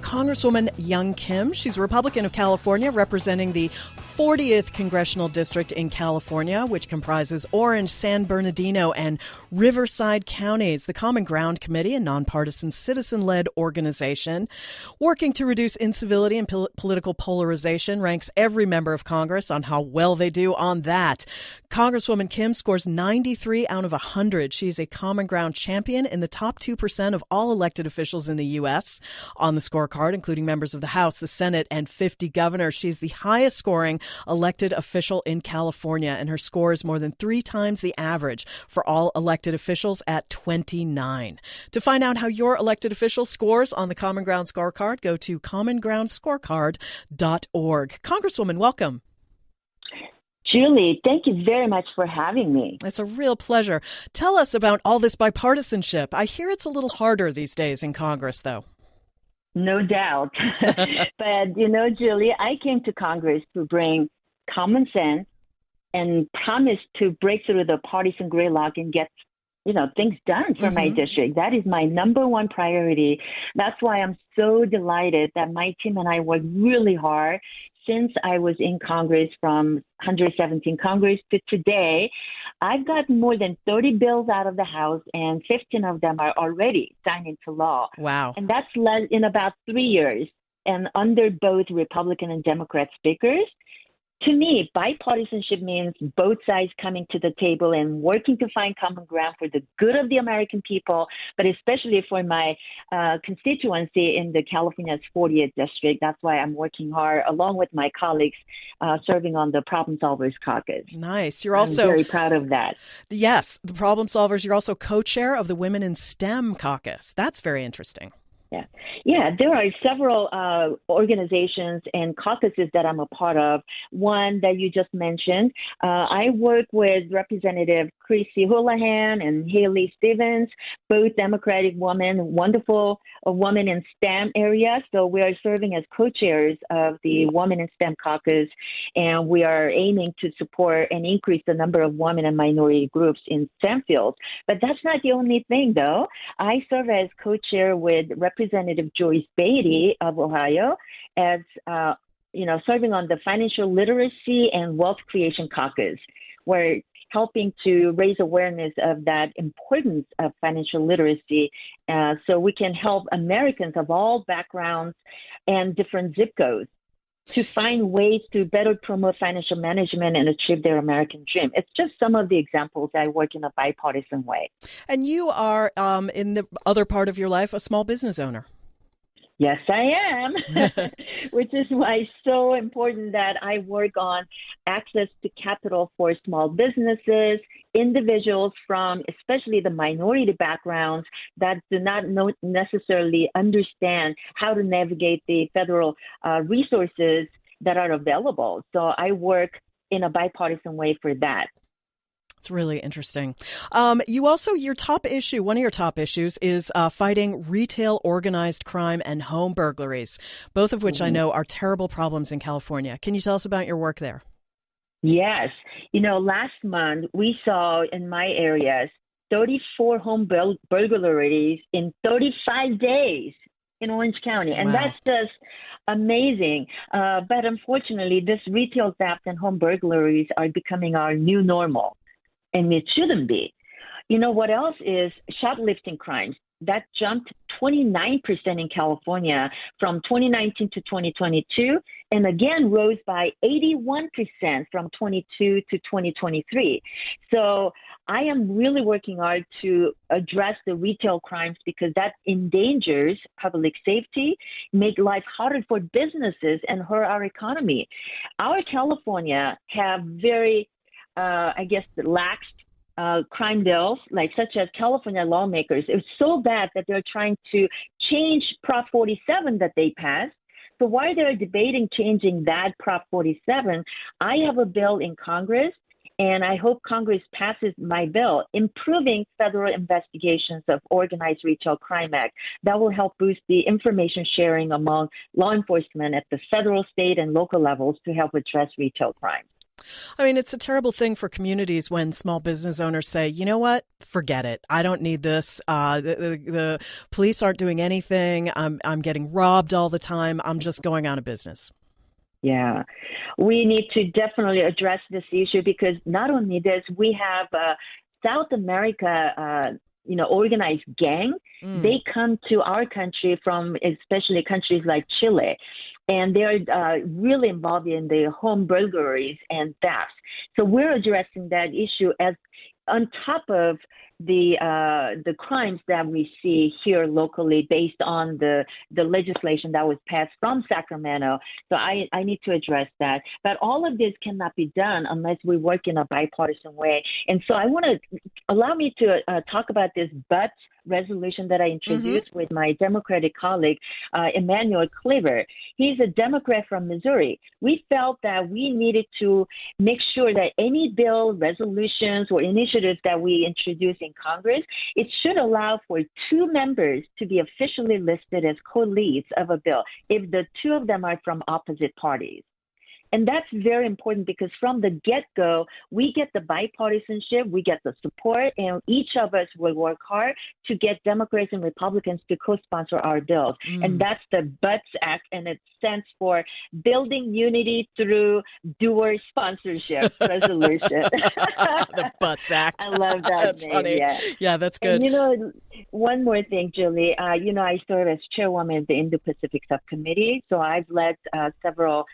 Congresswoman Young Kim. She's a Republican of California, representing the 40th Congressional District in California, which comprises Orange, San Bernardino, and Riverside counties. The Common Ground Committee, a nonpartisan citizen-led organization working to reduce incivility and political polarization, ranks every member of Congress on how well they do on that. Congresswoman Kim scores 93 out of 100. She's a Common Ground champion in the top 2% of all elected officials in the U.S. on the scorecard, including members of the House, the Senate, and 50 governors. She's the highest scoring elected official in California, and her score is more than 3 times the average for all elected officials at 29. To find out how your elected official scores on the Common Ground scorecard, go to commongroundscorecard.org. Congresswoman, welcome. Julie, thank you very much for having me. It's a real pleasure. Tell us about all this bipartisanship. I hear it's a little harder these days in Congress, though. No doubt. But, Julie, I came to Congress to bring common sense and promise to break through the partisan gridlock and get things done for my district. That is my number one priority. That's why I'm so delighted that my team and I worked really hard since I was in Congress from 117 Congress to today. I've got more than 30 bills out of the House, and 15 of them are already signed into law. Wow. And that's led in about 3 years, and under both Republican and Democrat speakers. To me, bipartisanship means both sides coming to the table and working to find common ground for the good of the American people, but especially for my constituency in the California's 40th district. That's why I'm working hard along with my colleagues serving on the Problem Solvers Caucus. Nice. I'm very proud of that. Yes, the Problem Solvers. You're also co-chair of the Women in STEM Caucus. That's very interesting. Yeah, there are several organizations and caucuses that I'm a part of. One that you just mentioned, I work with Representative Chrissy Houlihan and Haley Stevens, both Democratic women, wonderful women in STEM area. So we are serving as co-chairs of the Women in STEM Caucus, and we are aiming to support and increase the number of women and minority groups in STEM fields. But that's not the only thing, though. I serve as co-chair with Representative Joyce Beatty of Ohio as, serving on the Financial Literacy and Wealth Creation Caucus. We're helping to raise awareness of that importance of financial literacy so we can help Americans of all backgrounds and different zip codes to find ways to better promote financial management and achieve their American dream. It's just some of the examples I work in a bipartisan way. And you are, in the other part of your life, a small business owner. Yes, I am, which is why it's so important that I work on access to capital for small businesses, individuals from especially the minority backgrounds that do not necessarily understand how to navigate the federal resources that are available. So I work in a bipartisan way for that. It's really interesting. Your top issue, one of your top issues is fighting retail organized crime and home burglaries, both of which I know are terrible problems in California. Can you tell us about your work there? Yes. Last month we saw in my areas 34 home burglaries in 35 days in Orange County. And That's just amazing. But unfortunately, this retail theft and home burglaries are becoming our new normal. And it shouldn't be. What else is shoplifting crimes? That jumped 29% in California from 2019 to 2022, and again rose by 81% from 22 to 2023. So I am really working hard to address the retail crimes because that endangers public safety, make life harder for businesses, and hurt our economy. Our California have very lax crime bills, such as California lawmakers. It's so bad that they're trying to change Prop 47 that they passed. So while they're debating changing that Prop 47, I have a bill in Congress, and I hope Congress passes my bill, improving federal investigations of organized retail crime act. That will help boost the information sharing among law enforcement at the federal, state, and local levels to help address retail crime. I mean, it's a terrible thing for communities when small business owners say, you know what, forget it. I don't need this. The police aren't doing anything. I'm getting robbed all the time. I'm just going out of business. Yeah, we need to definitely address this issue because not only this, we have South America, organized gang. They come to our country from especially countries like Chile. And they're really involved in the home burglaries and thefts. So we're addressing that issue as on top of the crimes that we see here locally based on the legislation that was passed from Sacramento. So I need to address that. But all of this cannot be done unless we work in a bipartisan way. And so I want to allow me to talk about this but resolution that I introduced with my Democratic colleague, Emmanuel Cleaver. He's a Democrat from Missouri. We felt that we needed to make sure that any bill, resolutions, or initiatives that we introduce in Congress, it should allow for two members to be officially listed as co-leads of a bill if the two of them are from opposite parties. And that's very important because from the get-go, we get the bipartisanship, we get the support, and each of us will work hard to get Democrats and Republicans to co-sponsor our bills. And that's the BUTS Act, and it stands for Building Unity Through Doer Sponsorship Resolution. The BUTS Act. I love that That's name. funny. Yeah, that's good. And one more thing, Julie. I serve as chairwoman of the Indo-Pacific Subcommittee, so I've led several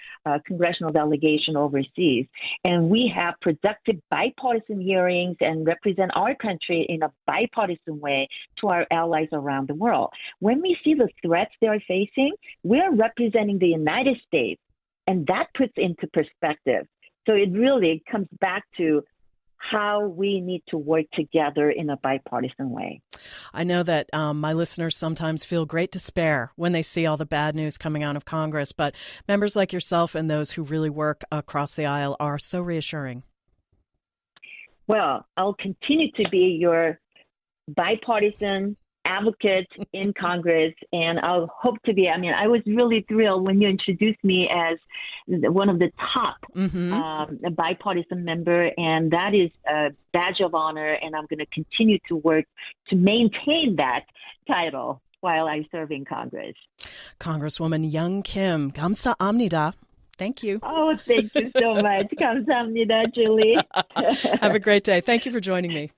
congressional delegation overseas, and we have productive bipartisan hearings and represent our country in a bipartisan way to our allies around the world. When we see the threats they are facing, we're representing the United States, and that puts into perspective. So it really comes back to how we need to work together in a bipartisan way. I know that my listeners sometimes feel great despair when they see all the bad news coming out of Congress, but members like yourself and those who really work across the aisle are so reassuring. Well, I'll continue to be your bipartisan advocate in Congress, and I'll hope to be. I was really thrilled when you introduced me as one of the top bipartisan member, and that is a badge of honor, and I'm going to continue to work to maintain that title while I serve in Congress. Congresswoman Young Kim, 감사합니다. Thank you. Oh, thank you so much. 감사합니다, Julie. Have a great day. Thank you for joining me.